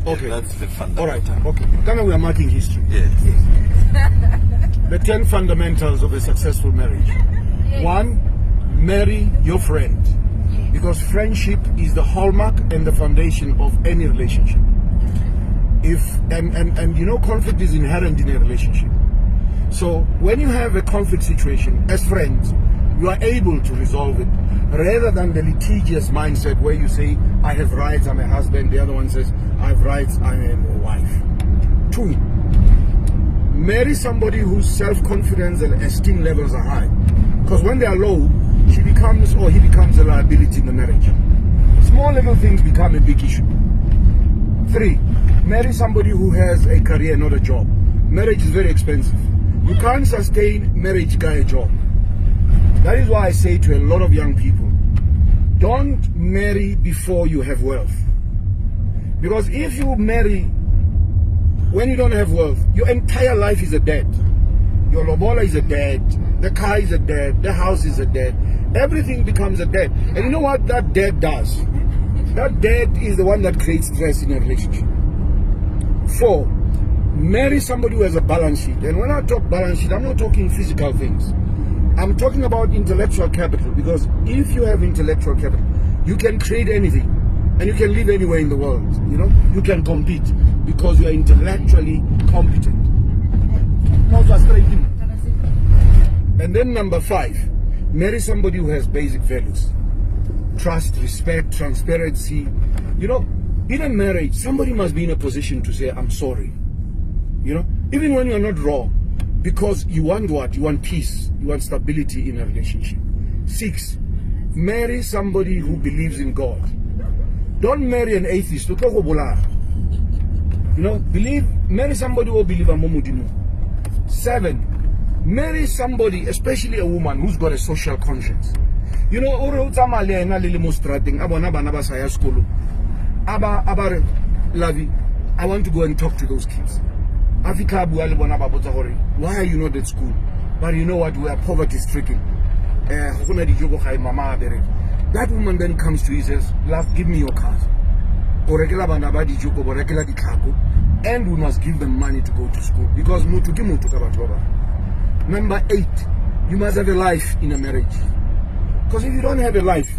Okay. That's the fundamental. All right. Okay. Then we are marking history. Yes. The 10 fundamentals of a successful marriage. Yes. 1, marry your friend. Because friendship is the hallmark and the foundation of any relationship. And you know, conflict is inherent in a relationship. So when you have a conflict situation as friends, you are able to resolve it rather than the litigious mindset where you say, I have rights, I'm a husband, the other one says, I have rights, I'm a wife. 2, marry somebody whose self-confidence and esteem levels are high. Because when they are low, she becomes or he becomes a liability in the marriage. Small little things become a big issue. 3, marry somebody who has a career, not a job. Marriage is very expensive. You can't sustain marriage by a job. That is why I say to a lot of young people, don't marry before you have wealth. Because if you marry when you don't have wealth, your entire life is a debt. Your lobola is a debt, the car is a debt, the house is a debt. Everything becomes a debt. And you know what that debt does? That debt is the one that creates stress in a relationship. 4, marry somebody who has a balance sheet. And when I talk balance sheet, I'm not talking physical things. I'm talking about intellectual capital, because if you have intellectual capital, you can create anything and you can live anywhere in the world. You know, you can compete because you are intellectually competent. And then number 5, marry somebody who has basic values: trust, respect, transparency. You know, in a marriage, somebody must be in a position to say, I'm sorry. You know, even when you're not wrong. Because you want what? You want peace. You want stability in a relationship. 6, marry somebody who believes in God. Don't marry an atheist. You know, marry somebody who believes in Momudimu. 7, marry somebody, especially a woman, who's got a social conscience. You know, I want to go and talk to those kids. Why are you not at school? But you know what? We are poverty stricken. That woman then comes to you and says, love, give me your card. And we must give them money to go to school. Because number 8, you must have a life in a marriage. Because if you don't have a life,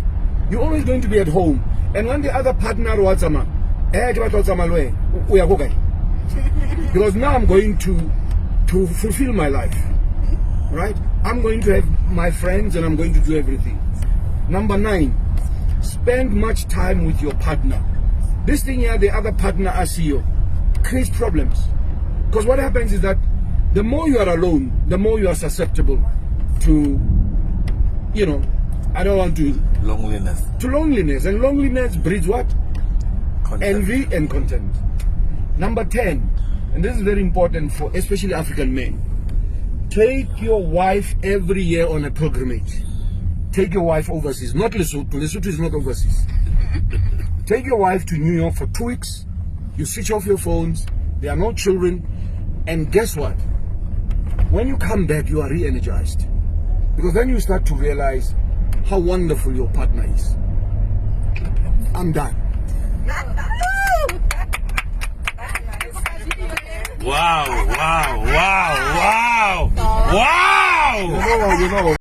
you're always going to be at home. And when the other partner we are going. Because now I'm going to fulfill my life, right? I'm going to have my friends and I'm going to do everything. Number 9, spend much time with your partner. This thing here, the other partner as you, creates problems. Because what happens is that the more you are alone, the more you are susceptible to, you know, I don't want to... Loneliness. To loneliness. And loneliness breeds what? Content. Envy and contempt. Number 10, and this is very important for especially African men. Take your wife every year on a pilgrimage. Take your wife overseas. Not Lesotho. Lesotho is not overseas. Take your wife to New York for 2 weeks. You switch off your phones. There are no children. And guess what? When you come back, you are re-energized. Because then you start to realize how wonderful your partner is. I'm done. Wow, wow, wow, wow, wow! You know.